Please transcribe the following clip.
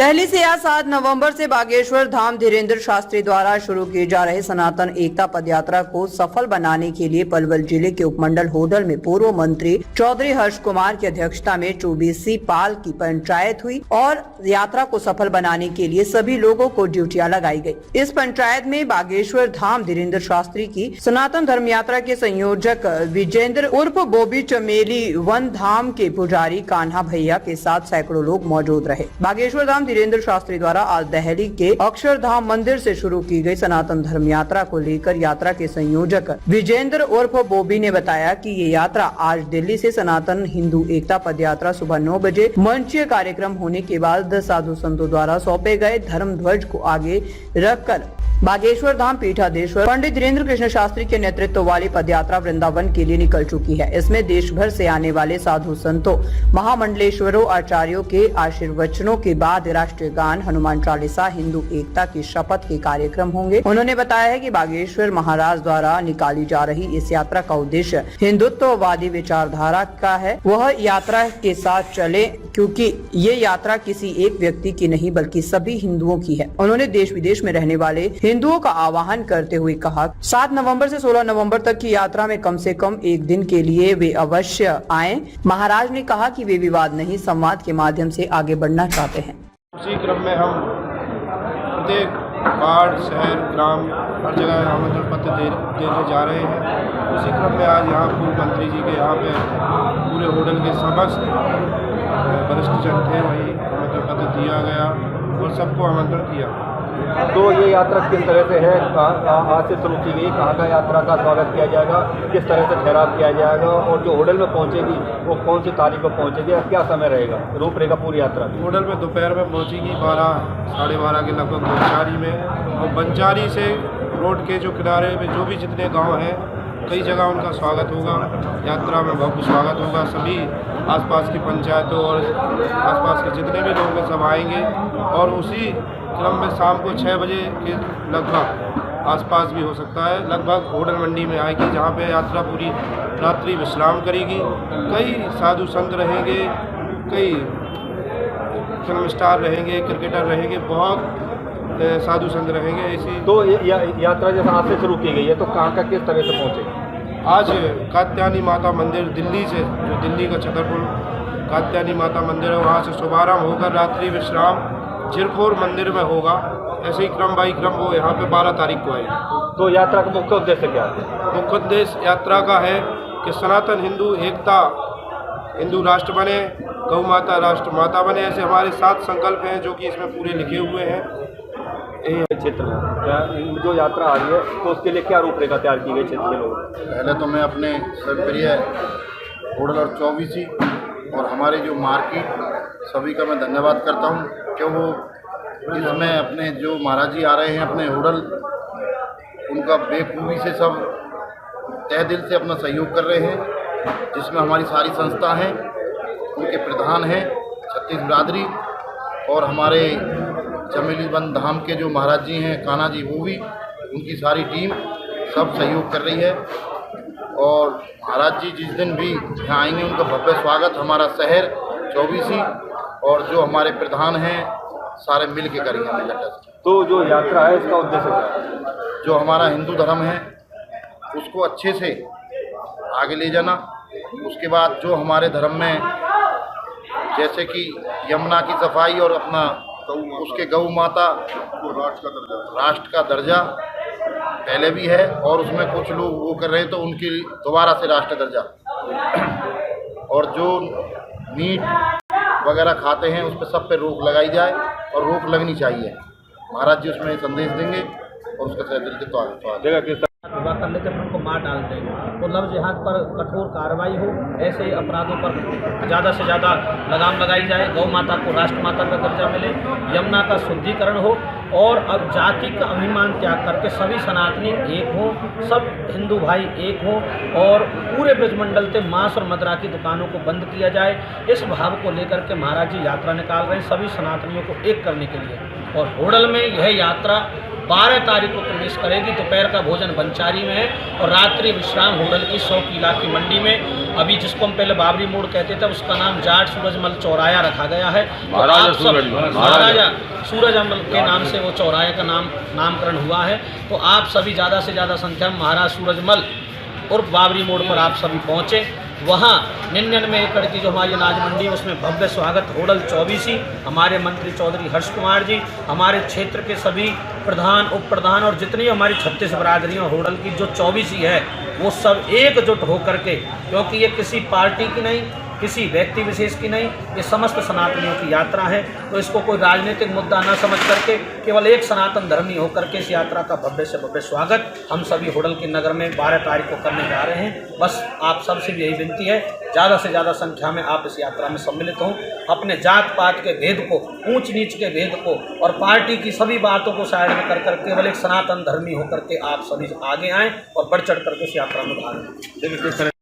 दिल्ली से आज 7 नवंबर से बागेश्वर धाम धीरेन्द्र शास्त्री द्वारा शुरू की जा रहे सनातन एकता पदयात्रा को सफल बनाने के लिए पलवल जिले के उपमंडल होडल में पूर्व मंत्री चौधरी हर्ष कुमार की अध्यक्षता में 24 पाल की पंचायत हुई और यात्रा को सफल बनाने के लिए सभी लोगों को ड्यूटियां लगाई गई। इस पंचायत में बागेश्वर धाम धीरेन्द्र शास्त्री की सनातन धर्म यात्रा के संयोजक विजेंद्र उर्फ बोबी चमेली, वन धाम के पुजारी कान्हा भैया के साथ सैकड़ों लोग मौजूद रहे। बागेश्वर धाम धीरेन्द्र शास्त्री द्वारा आज दिल्ली के अक्षरधाम मंदिर से शुरू की गई सनातन धर्म यात्रा को लेकर यात्रा के संयोजक विजेंद्र उर्फ बोबी ने बताया कि ये यात्रा आज दिल्ली से सनातन हिंदू एकता पदयात्रा सुबह 9 बजे मंचीय कार्यक्रम होने के बाद साधु संतों द्वारा सौंपे गए धर्म ध्वज को आगे रखकर बागेश्वर धाम पीठाधीश्वर पंडित धीरेन्द्र कृष्ण शास्त्री के नेतृत्व वाली पदयात्रा वृंदावन के लिए निकल चुकी है। इसमें देश भर से आने वाले साधु संतों, महामंडलेश्वरों, आचार्यों के आशीर्वचनों के बाद राष्ट्रीय गान, हनुमान चालीसा, हिंदू एकता की शपथ के कार्यक्रम होंगे। उन्होंने बताया है कि बागेश्वर महाराज द्वारा निकाली जा रही इस यात्रा का उद्देश्य हिंदुत्ववादी विचारधारा का है। वह यात्रा के साथ चले क्योंकि ये यात्रा किसी एक व्यक्ति की नहीं बल्कि सभी हिंदुओं की है। उन्होंने देश विदेश में रहने वाले हिंदुओं का आह्वान करते हुए कहा 7 नवंबर से 16 नवंबर तक की यात्रा में कम से कम एक दिन के लिए वे अवश्य आएं। महाराज ने कहा कि वे विवाद नहीं, संवाद के माध्यम से आगे बढ़ना चाहते हैं। उसी क्रम में हम प्रत्येक वार्ड, शहर, ग्राम, हर जगह आमंत्रण पत्र देने जा रहे हैं। उसी क्रम में आज यहाँ पूर्व मंत्री जी के यहाँ पे पूरे होटल के समस्त वरिष्ठ जन थे, वही आमंत्रण पत्र दिया गया और सबको आमंत्रण किया। तो ये यात्रा किस तरह से है, आज से शुरू की गई, कहाँ का यात्रा का स्वागत किया जाएगा, किस तरह से ठहराव किया जाएगा और जो होटल में पहुँचेगी वो कौन सी तारीख को पहुँचेगी और क्या समय रहेगा, रूपरेखा पूरी यात्रा की? होटल में दोपहर में पहुँचेगी 12-12:30 के लगभग बंचारी में, और बंचारी से रोड के जो किनारे में जो भी जितने गाँव हैं कई जगह उनका स्वागत होगा। यात्रा में भव्य स्वागत होगा। सभी आसपास की पंचायतों और आसपास के जितने भी लोग हैं सब आएंगे और उसी क्रम में शाम को 6 बजे के लगभग आसपास भी हो सकता है, लगभग होटल मंडी में आएगी, जहाँ पे यात्रा पूरी रात्रि विश्राम करेगी। कई साधु संत रहेंगे, कई फिल्म स्टार रहेंगे, क्रिकेटर रहेंगे, बहुत साधु संत रहेंगे। ऐसी तो यात्रा जैसे आज से शुरू की गई है तो कहाँ का किस तरह से पहुँचेगी? आज कात्यायनी माता मंदिर दिल्ली से, जो दिल्ली का छतरपुर कात्यायनी माता मंदिर है, वहाँ से शुभारंभ होकर रात्रि विश्राम जिरखोर मंदिर में होगा। ऐसे ही क्रम बाई क्रम वो यहाँ पे 12 तारीख को आएगी। तो यात्रा का मुख्य उद्देश्य क्या है? मुख्य उद्देश्य यात्रा का है कि सनातन हिंदू एकता, हिंदू राष्ट्र बने, गौ माता राष्ट्र माता बने। ऐसे हमारे 7 संकल्प हैं जो कि इसमें पूरे लिखे हुए हैं। क्षेत्र में जो यात्रा आ रही है तो उसके लिए क्या रूपरेखा तैयार की गई क्षेत्र के लोग? पहले तो मैं अपने सबप्रिय होटल और 24 और हमारे जो मार्केट सभी का मैं धन्यवाद करता हूं कि वो इसमें अपने जो महाराज जी आ रहे हैं अपने होटल, उनका बेखूबी से सब तहे दिल से अपना सहयोग कर रहे हैं, जिसमें हमारी सारी संस्था हैं, उनके प्रधान हैं छत्तीस बिरादरी और हमारे चमेली वन धाम के जो महाराज जी हैं कान्हा जी, वो भी उनकी सारी टीम सब सहयोग कर रही है। और महाराज जी जिस दिन भी यहाँ आएंगे उनका भव्य स्वागत हमारा शहर 24 और जो हमारे प्रधान हैं सारे मिल के करेंगे। तो जो यात्रा है इसका उद्देश्य क्या है? जो हमारा हिंदू धर्म है उसको अच्छे से आगे ले जाना। उसके बाद जो हमारे धर्म में जैसे कि यमुना की सफाई और अपना उसके गौ माता को राष्ट्र का दर्जा पहले भी है और उसमें कुछ लोग वो कर रहे हैं तो उनकी दोबारा से राष्ट्र दर्जा, और जो मीट वगैरह खाते हैं उस पर सब पे रोक लगाई जाए और रोक लगनी चाहिए। महाराज जी उसमें संदेश देंगे और उसका सही दिल से तो विवाह कर लेते हैं, उनको मार डालते हैं। तो लफ्ज़ जिहाद पर कठोर कार्रवाई हो, ऐसे अपराधों पर ज़्यादा से ज़्यादा लगाम लगाई जाए, गौ माता को राष्ट्र माता का दर्जा मिले, यमुना का शुद्धिकरण हो और अब जाति का अभिमान त्याग करके सभी सनातनी एक हों, सब हिंदू भाई एक हों और पूरे ब्रजमंडल से मांस और मदिरा की दुकानों को बंद किया जाए। इस भाव को लेकर के महाराज जी यात्रा निकाल रहे हैं सभी सनातनियों को एक करने के लिए। और होडल में यह यात्रा 12 तारीख को प्रवेश करेगी। दोपहर का भोजन बंचारी में है और रात्रि विश्राम होटल की 100 किला की मंडी में। अभी जिसको हम पहले बाबरी मोड़ कहते थे उसका नाम जाट सूरजमल चौराया रखा गया है। महाराजा सूरजमल के नाम से वो चौराहे का नामकरण हुआ है। तो आप सभी ज़्यादा से ज़्यादा संख्या में महाराज सूरजमल और बाबरी मोड़ पर आप सभी पहुँचे। वहाँ 99 एकड़ की जो हमारी अनाज मंडी है उसमें भव्य स्वागत होडल 24 हमारे मंत्री चौधरी हर्ष कुमार जी, हमारे क्षेत्र के सभी प्रधान उप प्रधान और जितनी हमारी 36 बरादरियाँ होडल की जो 24 है वो सब एकजुट होकर के, क्योंकि ये किसी पार्टी की नहीं, किसी व्यक्ति विशेष की नहीं, ये समस्त सनातनियों की यात्रा है। तो इसको कोई राजनीतिक मुद्दा न समझ करके केवल एक सनातन धर्मी होकर के इस यात्रा का भव्य से भव्य स्वागत हम सभी होडल के नगर में 12 तारीख को करने जा रहे हैं। बस आप सबसे भी यही विनती है, ज़्यादा से ज़्यादा संख्या में आप इस यात्रा में सम्मिलित हों। अपने जात पात के भेद को, ऊंच नीच के भेद को और पार्टी की सभी बातों को साइड में कर केवल एक सनातन धर्मी होकर के आप सभी आगे आएँ और बढ़ चढ़ करके इस यात्रा में भाग लें।